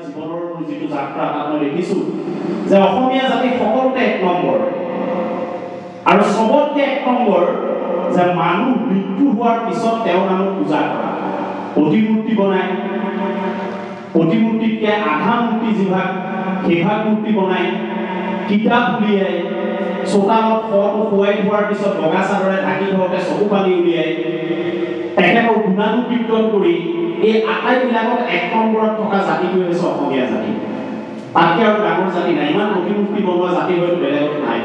জীৱনৰ যিটো যাত্ৰা তাত মই দেখিছোঁ যে অসমীয়া জাতি সকলোতে 1 নম্বৰ আৰু সবতকে 1 নম্বৰ যে মানুহ মৃত্যু হোৱাৰ পিছত তেওঁৰ নামত পূজা কৰা প্ৰতিমূৰ্তি বনায় প্ৰতিমূৰ্তিতকে আধা মূৰ্তি যিভাগ সেইভাগ মূৰ্তি বনায় কিতাপ উলিয়ায় চোতালত ফটো খুৱাই থোৱাৰ পিছত বগা চাদৰে ঢাকি থওঁতে চকু পানী উলিয়ায় তেখেতৰ গুণানু কীৰ্তন কৰি এই আটাইবিলাকত 1 নম্বৰত থকা জাতিটোৱে হৈছে অসমীয়া জাতি তাতকৈ আৰু ডাঙৰ জাতি নাই ইমান প্ৰতিমূৰ্তি বনোৱা জাতি হয়তো বেলেগত নাই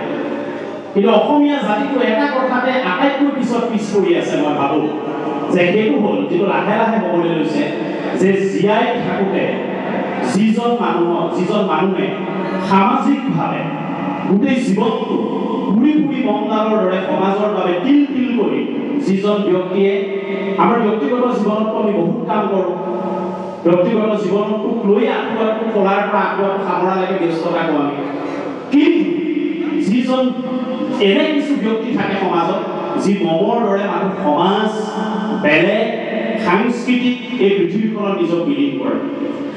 কিন্তু অসমীয়া জাতিটো এটা কথাতে আটাইতকৈ পিছত পিছ পৰি আছে মই ভাবোঁ যে সেইটো হ'ল যিটো লাহে লাহে হ'বলৈ লৈছে যে জীয়াই থাকোঁতে যিজন মানুহে সামাজিকভাৱে গোটেই জীৱনটো ঘূৰি ঘূৰি মংগালৰ দৰে সমাজৰ বাবে তিল তিল কৰি যিজন ব্যক্তিয়ে আমাৰ ব্যক্তিগত জীৱনত আমি বহুত কাম কৰোঁ ব্যক্তিগত জীৱনটোক লৈ আঁঠুৱাটো খোলাৰ পৰা আঁঠুৱাটো সামৰালৈকে ব্যস্ততা কৰোঁ আমি কিন্তু যিজন এনে কিছু ব্যক্তি থাকে সমাজত যি মমৰ দৰে মানুহ সমাজ বেলেগ সাংস্কৃতিক এই পৃথিৱীখনত নিজক বিলীন কৰে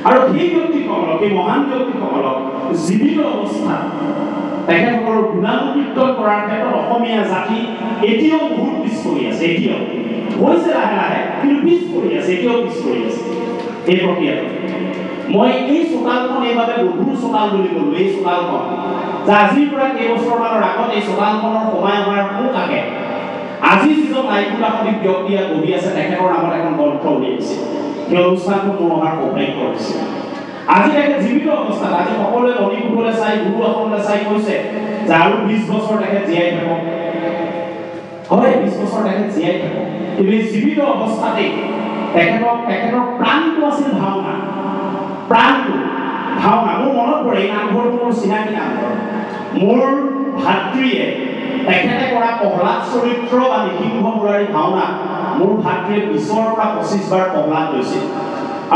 আৰু সেই ব্যক্তিসকলক এই মহান ব্যক্তিসকলক জীৱিত অৱস্থাত তেখেতসকলৰ গুণানু কীৰ্তন কৰাৰ ক্ষেত্ৰত অসমীয়া জাতি এতিয়াও বহুত পিছ পৰি আছে এতিয়াও হৈছে লাহে লাহে কিন্তু পিছ পৰি আছে এতিয়াও পিছ পৰি আছে এই প্ৰক্ৰিয়াটো মই এই চোতালখন এইভাৱে গধুৰ চোতাল বুলি ক'লোঁ এই চোতালখন যে আজিৰ পৰা কেইবছৰমানৰ আগত এই চোতালখনৰ সময় আমাৰ সোঁকাষে আজি যিজন নায়িকাসনিক ব্যক্তি বহি আছে তেখেতৰ নামত এখন গ্ৰন্থ উলিয়াইছে সেই অনুষ্ঠানটো মোৰ অহাৰ সৌভাগ্য হৈছে আজি তেখেত জীৱিত অৱস্থাত আজি সকলোৱে মণিপুৰলৈ চাই গুৰু আসনলৈ চাই কৈছে যে আৰু 20 বছৰ তেখেত জীয়াই থাকক হয় 20 বছৰ তেখেত জীয়াই থাকক কিন্তু এই জীৱিত অৱস্থাতেই তেখেতৰ প্ৰাণটো আছিল ভাওনা মোৰ মনত পৰে এই নামঘৰটো মোৰ চিনাকি নামঘৰ মোৰ ভাতৃয়ে তেখেতে কৰা প্ৰহ্লাদ চৰিত্ৰ বা নৃসিংহ মুৰাৰী ভাওনা মোৰ ভাতৃয়ে 20ৰ পৰা 25 বাৰ প্ৰহ্লাদ লৈছিল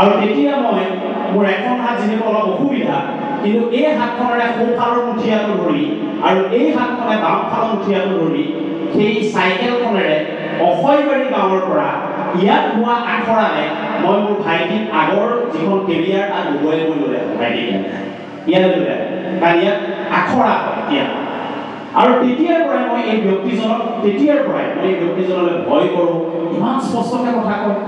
আৰু তেতিয়া মই মোৰ এখন হাত যিহেতু অলপ অসুবিধা কিন্তু এই হাতখনেৰে সোঁফালৰ মুঠিয়াটো ধৰি আৰু এই হাতখনে বাওঁফালৰ মুঠিয়াটো ধৰি সেই চাইকেলখনেৰে অসৈবাৰী গাঁৱৰ পৰা ইয়াত হোৱা আখৰালে মই মোৰ ভাইটিক আগৰ যিখন কেৰিয়াৰ তাত উভয় লৈ লৈ ভাইটিক ইয়ালৈ লৈ কাৰণ ইয়াত আখৰা হয় এতিয়া আৰু তেতিয়াৰ পৰাই মই এই ব্যক্তিজনলৈ ভয় কৰোঁ ইমান স্পষ্টকৈ কথা কয়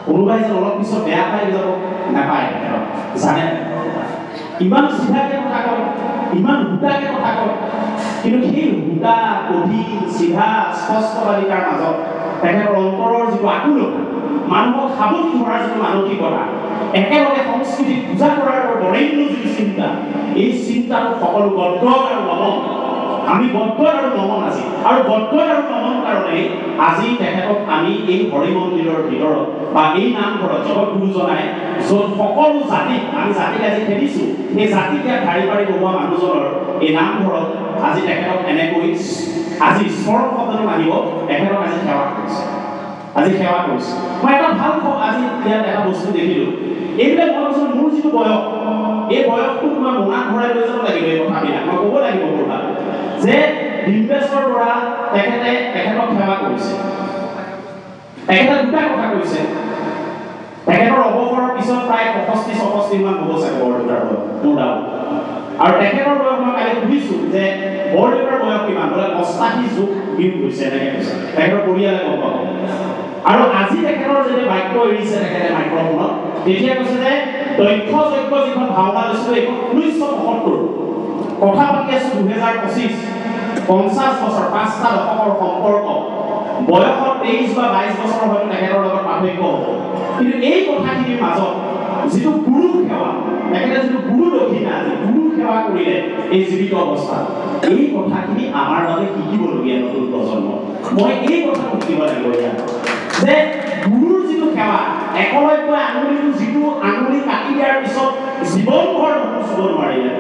কোনোবাই যেন অলপ পিছত বেয়া পাই যাব নাপায় জানে ইমান চিধাকৈ কথা কয় ইমান হুটাকৈ কথা কয় কিন্তু সেই হুটা কঠিন চিধা স্পষ্টবাদিতাৰ মাজত তেখেতৰ অন্তৰৰ যিটো আকুলতা মানুহক সাৱটি ধৰাৰ যিটো মানসিকতা একেলগে সংস্কৃতিক পূজা কৰাৰ বৰেণ্য যিটো চিন্তা এই চিন্তাটো সকলো বদ্ধ আৰু নমন আমি বদ্ধ আৰু নমন আজি আৰু বদ্ধ আৰু নমন কাৰণে আজি তেখেতক আমি এই হৰি মন্দিৰৰ ভিতৰত বা এই নামঘৰত জগতগুৰুজনাই য'ত সকলো জাতিক আমি জাতিক আজি খেলিছোঁ সেই জাতিকে ধাৰি পাৰি বহোৱা মানুহজনৰ এই নামঘৰত আজি তেখেতক এনেকৈ আজি ঈশ্বৰৰ শব্দটো আহিব তেখেতক আজি সেৱা কৰিছে মই এটা ভাল আজি ইয়াত এটা বস্তু দেখিলোঁ এইবিলাক মই কৈছোঁ মোৰ যিটো বয়স এই বয়সটোক মই মনাত ভৰাই লৈ যাব লাগিব এই কথাবিলাক মই ক'ব লাগিব ক'ৰবাত যে ডিম্বেশ্বৰ বৰা তেখেতক সেৱা কৰিছে তেখেতে দুটা কথা কৈছে তেখেতৰ অৱসৰৰ পিছত প্ৰায় 65-66 মান হ'ব চাগে বৰদেউতাৰ বয়স মোৰ ডাউট আৰু তেখেতৰ বয়স মই কালি সুধিছোঁ যে বৰদেউতাৰ বয়স কিমান বোলে 85 যোগ বিয়োগ হৈছে এনেকৈ কৈছে তেখেতৰ পৰিয়ালে গম পাব আৰু আজি তেখেতৰ যেতিয়া বাক্য এৰিছে তেখেতে মাইক্ৰফোনত তেতিয়া কৈছে যে দক্ষ যজ্ঞ যিখন ভাওনা লৈছিলোঁ এইখন 1975 কথা পাতি আছোঁ 2025 50 বছৰ 5টা দশকৰ সম্পৰ্ক বয়সত 23 বা 22 বছৰ হয়তো তেখেতৰ লগত পাৰ্থক্য হ'ব কিন্তু এই কথাখিনিৰ মাজত যিটো গুৰু সেৱা তেখেতে যিটো গুৰু দক্ষিণা আজি গুৰু সেৱা কৰিলে এই জীৱিত অৱস্থাত এই কথাখিনি আমাৰ বাবে শিকিবলগীয়া নতুন প্ৰজন্ম মই এই কথাটো শিকিব লাগিব যে গুৰুৰ যিটো সেৱা একলব্য আঙুলিটো যিটো আঙুলি কাটি দিয়াৰ পিছত জীৱনভৰ মানুহ চুব নোৱাৰিলে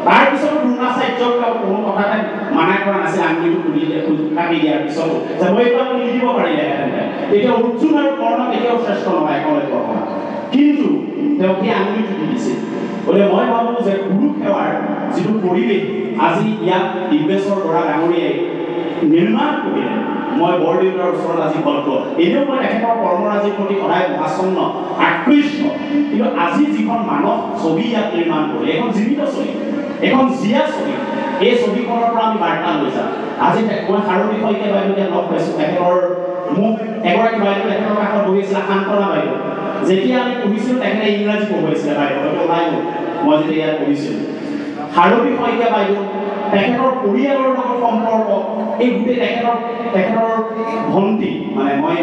তাৰ পিছতো দ্ৰোণাচাৰ্যক কোনো কথাতে মানা কৰা নাছিল আঙুলিটো কাটি দিয়াৰ পিছতো যে মই এইটো আপুনি লিখিব পাৰিলেহেঁতেন তেতিয়া অৰ্জুন আৰু কৰ্ণ কেতিয়াও শ্ৰেষ্ঠ নহয় একলব্য হোৱা কিন্তু তেওঁ সেই আঙুলিটো দি দিছিল গতিকে মই ভাবোঁ যে গুৰু সেৱাৰ যিটো পৰিৱেশ আজি ইয়াত ডিম্বেশ্বৰ বৰা ডাঙৰীয়াই নিৰ্মাণ কৰিলে মই বৰদেউতাৰ ওচৰত আজি ভদ্ৰ এনেও মই তেখেতৰ কৰ্মৰাজিৰ প্ৰতি সদায় মহাচন্ন আকৃষ্ট কিন্তু আজি যিখন মানৱ ছবি ইয়াত নিৰ্মাণ কৰি এখন জীৱিত ছবি এখন জীয়া ছবি এই ছবিখনৰ পৰা আমি বাৰ্তা লৈ যাম আজি মই সাৰথী শইকীয়া বাইদেউক লগ পাইছোঁ তেখেতৰ মোক এগৰাকী বাইদেউ তেখেতৰ কাষত বহি আছিলে শান্তনা বাইদেউ যেতিয়া আমি পঢ়িছিলোঁ তেখেতে ইংৰাজী পঢ়ুৱাইছিলে বাইদেউ ওলাই গ'ল মই যেতিয়া ইয়াত পঢ়িছিলোঁ সাৰথী শইকীয়া বাইদেউ তেখেতৰ পৰিয়ালৰ লগত সম্পৰ্ক এই গোটেই তেখেতৰ ভণ্টি মানে মই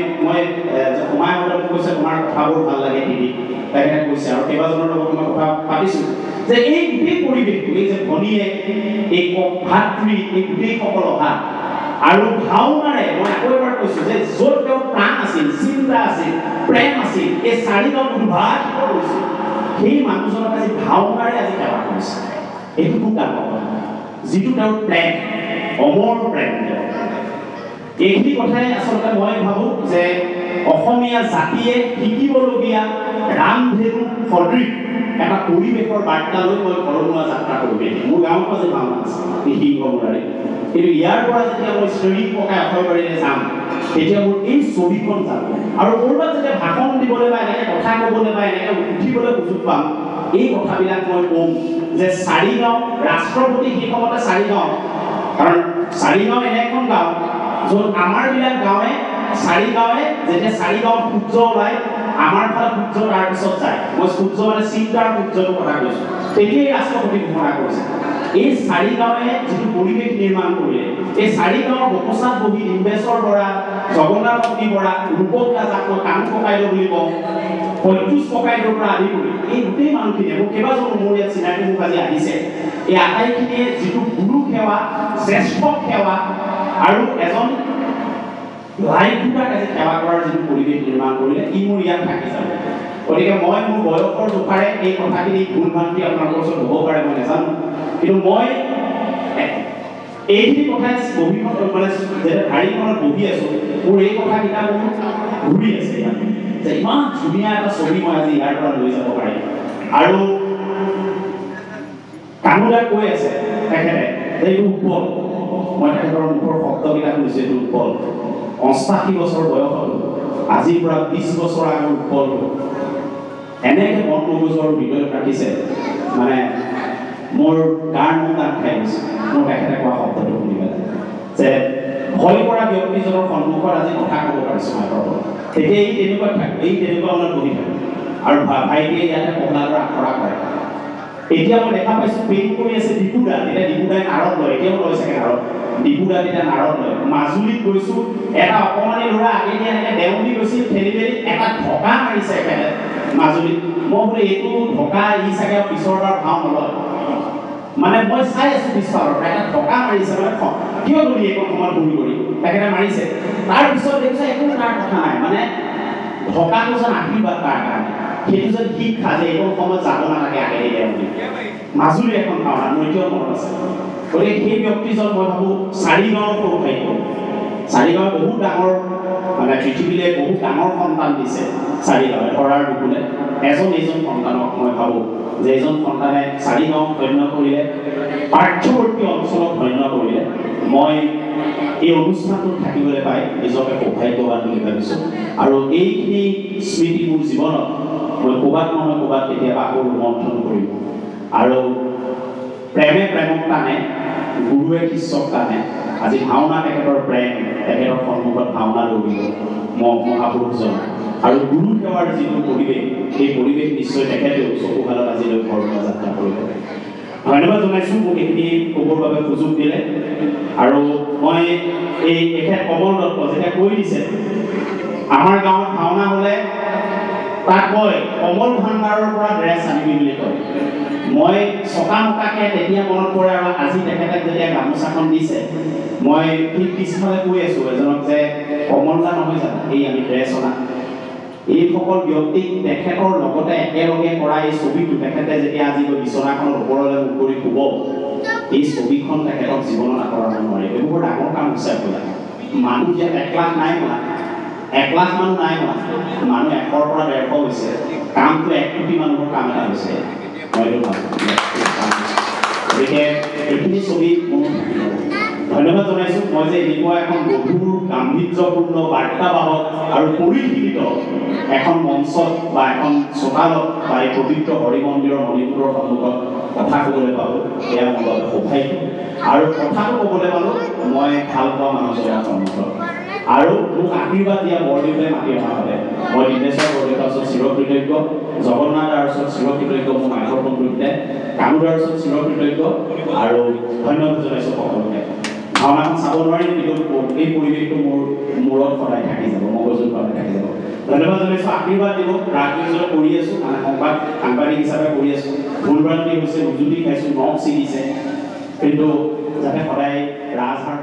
সোমাই মতে কৈছে তোমাৰ কথাবোৰ ভাল লাগে টিভি তেখেতে কৈছে আৰু কেইবাজনৰ লগত মই কথা পাতিছোঁ যে এই গোটেই পৰিৱেশটো এই যে ভনীয়ে এই ভাতৃ এই গোটেইসকল অহা আৰু ভাওনাৰে মই আকৌ এবাৰ কৈছোঁ যে য'ত তেওঁৰ প্ৰাণ আছিল চিন্তা আছিল প্ৰেম আছিল এই চাৰিগাঁও দুৰ্ভাষিত কৰিছিল সেই মানুহজনক আজি ভাওনাৰে আজি সেৱা কৰিছে এইটো খুব ডাঙৰ কথা যিটো তেওঁৰ প্ৰেম অমৰ প্ৰেম এইখিনি কথাই আচলতে মই ভাবোঁ যে অসমীয়া জাতিয়ে শিকিবলগীয়া ৰামধেনু সদৃশ এটা পৰিৱেশৰ বাৰ্তা লৈ মই ঘৰমুৱা যাত্ৰা কৰিম মোৰ গাঁৱত আজি ভাওনা আছে নিসিংহ মুৰাৰী কিন্তু ইয়াৰ পৰা যেতিয়া মই শ্ৰেণী পকাই অসমবাৰীলৈ যাম তেতিয়া মোৰ এই ছবিখন যাব আৰু ক'ৰবাত যেতিয়া ভাষণ দিবলৈ বা এনেকৈ কথা ক'বলৈ বা এনেকৈ উঠিবলৈ সুযোগ পাম এই কথাবিলাক মই ক'ম যে চাৰিগাঁও ৰাষ্ট্ৰপতি সেই সময়তে চাৰিগাঁও কাৰণ চাৰিগাঁও এনে এখন গাঁও য'ত আমাৰবিলাক গাঁৱে চাৰিগাঁৱে যেতিয়া চাৰিগাঁৱত সূৰ্য ওলায় আমাৰ ফালে সূৰ্য তাৰপিছত যায় মই সূৰ্য মানে চিন্তাৰ সূৰ্যটোৰ কথা কৈছোঁ তেতিয়াই ৰাষ্ট্ৰপতি ঘোষণা কৰিছে এই চাৰিগাঁৱে যিটো পৰিৱেশ নিৰ্মাণ কৰিলে এই চাৰিগাঁৱৰ বকচাত বহি নিম্বেশ্বৰ বৰা জগন্নাথ শক্তি বৰা ৰূপক যাক মই কাণু ককাইদেউ বুলি কওঁ প্ৰত্যুষ ককাইদেউৰ পৰা আদি কৰি এই গোটেই মানুহখিনিয়ে মোক কেইবাজনো মোৰ ইয়াত চিনাকি মোক আজি আহিছে এই আটাইখিনিয়ে যিটো গুৰু সেৱা শ্ৰেষ্ঠ সেৱা আৰু এজন লাইফুটাক আজি সেৱা কৰাৰ যিটো পৰিৱেশ নিৰ্মাণ কৰিলে ই মোৰ ইয়াত থাকি যাব গতিকে মই মোৰ বয়সৰ জোখাৰে এই কথাখিনি ভুল ভ্ৰান্তি আপোনালোকৰ ওচৰত হ'ব পাৰে মই নাজানো কিন্তু মই এইখিনি কথাই বহীখন মানে যেতিয়া ধাৰীখনত বহি আছোঁ মোৰ এই কথাকেইটা মোৰ ঘূৰি আছে ইয়াত যে ইমান ধুনীয়া এটা ছবি মই আজি ইয়াৰ পৰা লৈ যাব পাৰিম আৰু কানুদাই কৈ আছে তেখেতে যে এইটো উৎপল মই তেখেতৰ মুখৰ শব্দকেইটা শুনিছোঁ এইটো উৎপল ৮৮ বছৰ বয়সত আজিৰ পৰা ২০ বছৰ আগৰ উৎপল এনেকৈ মন মগজুৰ হৃদয়ত ৰাখিছে মানে মোৰ গাৰ মন তাত খাই গৈছে মোৰ তেখেতে কোৱা শব্দটো শুনি পেলাই যে ভয় কৰা ব্যক্তিজনৰ সন্মুখত আজি কথা ক'ব পাৰিছোঁ মই তেতিয়া এই তেনেকুৱা থাকে এই তেনেকুৱা মনত বহি থাকে আৰু ভাইটিয়ে ইয়াতে পহলাদৰ আখৰা কৰে এতিয়া মই দেখা পাইছোঁ পেইন কৰি আছে ডিপুদা তেতিয়া ডিপুদাই নাৰত লয় এতিয়াও লৈ চাগে নাৰত ডিপুদা তেতিয়া নাৰত লয় মাজুলীত গৈছোঁ এটা অকণমানি ল'ৰা আগেদি এনেকৈ দেউলি গৈছিল ঠেলি মেলি এটা ঢকা মাৰিছে একেবাৰে মাজুলীত মই বোলে এইটো ঢকা ই চাগে পিছৰবাৰ ভাও নলয় মানে মই চাই আছোঁ পিছফালৰ পৰা এটা ঢকা মাৰিছে মানে কিয় কৰি এইখন সময়ত ভুল কৰি তেখেতে মাৰিছে তাৰপিছত দেখিছে একো তাৰ কথা নাই মানে ঢকাটো যেন আশীৰ্বাদ তাৰ কাৰণে সেইটো যেন শিক্ষা যে এইখন সময়ত যাব নালাগে আগেদি দেউলি মাজুলী এখন ভাওনা মোৰ এতিয়াও মনত আছে গতিকে সেই ব্যক্তিজন মই ভাবোঁ চাৰিগাঁৱৰ সৰু ভাইটি চাৰিগাঁৱে বহুত ডাঙৰ মানে পৃথিৱীলৈ বহুত ডাঙৰ সন্তান দিছে চাৰিগাঁৱে ধৰাৰ বুকুলে এইজন সন্তানক মই ভাবোঁ যে এইজন সন্তানে চাৰিগাঁৱক ধন্য কৰিলে পাৰ্শ্বৱৰ্তী অঞ্চলক ধন্য কৰিলে মই এই অনুষ্ঠানটোত থাকিবলৈ পাই নিজকে সৌভাগ্যৱান বুলি ভাবিছোঁ আৰু এইখিনি স্মৃতি মোৰ জীৱনত মই ক'ৰবাত নহয় ক'ৰবাত কেতিয়াবা আকৌ ৰোমন্থন কৰিম আৰু প্ৰেমে প্ৰেমক টানে গুৰুৱে শিষ্যক টানে আজি ভাওনা তেখেতৰ প্ৰেম তেখেতৰ সন্মুখত ভাওনা দৌৰিব মহাপুৰুষজন আৰু গুৰু সেৱাৰ যিটো পৰিৱেশ সেই পৰিৱেশ নিশ্চয় তেখেতেও চকুহালত আজিলৈ ঘৰমুৱা যাত্ৰা কৰিব ধন্যবাদ জনাইছোঁ মোক এইখিনি ক'বৰ বাবে সুযোগ দিলে আৰু মই এই এখেত কমল দত্ত যেতিয়া কৈ দিছে আমাৰ গাঁৱত ভাওনা হ'লে তাক কয় কমল ভাণ্ডাৰৰ পৰা ড্ৰেছ আনিবি বুলি কয় মই চকামকাকৈ তেতিয়া মনত পৰে আৰু আজি তেখেতে যেতিয়া গামোচাখন দিছে মই ঠিক পিছফালে কৈ আছোঁ এজনক যে কমলদা নহয় জানো এই আমি ড্ৰেছ অনা এইসকল ব্যক্তিক তেখেতৰ লগতে একেলগে কৰা এই ছবিটো তেখেতে যেতিয়া আজি গৈ বিচনাখনৰ ওপৰলৈ মুখ কৰি শুব এই ছবিখন তেখেতক জীৱনত আঁতৰাব নোৱাৰে এইবোৰ ডাঙৰ কাম হৈছে আপোনাৰ মানুহ যে ১ লাখ নাই হোৱা 1 লাখ মানুহ নাই হোৱা মানুহ ১০০ৰ পৰা ১৫০ হৈছে কামটো ১ কোটি মানুহৰ কাম এটা হৈছে মই এইটো ভাবোঁ গতিকে এইখিনি ছবি মোৰ থাকিব ধন্যবাদ জনাইছোঁ মই যে এনেকুৱা এখন গভীৰ গাম্ভীৰ্যপূৰ্ণ বাৰ্তাবাহক আৰু পৰিশীলিত এখন মঞ্চত বা এখন চোতালত বা এই পবিত্ৰ হৰি মন্দিৰৰ মণিপুৰৰ সন্মুখত কথা ক'বলৈ পালোঁ এয়া মোৰ বাবে সৌভাগ্য আৰু কথাটো ক'বলৈ পালোঁ মই ভাল পোৱা মানুহজনৰ সন্মুখত আৰু মোক আশীৰ্বাদ দিয়া বৰদেউতাই মাতি অহাৰ বাবে মই দিনেশ্বৰ বৰদেউতাৰ ওচৰত চিৰকৃতজ্ঞ জগন্নাথ দাৰ ওচৰত চিৰকৃতজ্ঞ মোৰ মাইক্ৰফোন দুয়োটাই কানুদাৰ ওচৰত চিৰকৃতজ্ঞ আৰু ধন্যবাদ জনাইছোঁ সকলোকে ভাওনাখন চাব নোৱাৰিম কিন্তু এই পৰিৱেশটো মোৰ মূৰত সদায় থাকি যাব মগজুত সদায় থাকি যাব ধন্যবাদ জনাইছোঁ আশীৰ্বাদ দিব ৰাজনীতি কৰি আছোঁ মানে সাংবাদিক হিচাপে কৰি আছোঁ ভুলভ্ৰান্তি হৈছে উজুতি খাইছোঁ নখ ছিগিছে কিন্তু যাতে সদায় ৰাজহাড়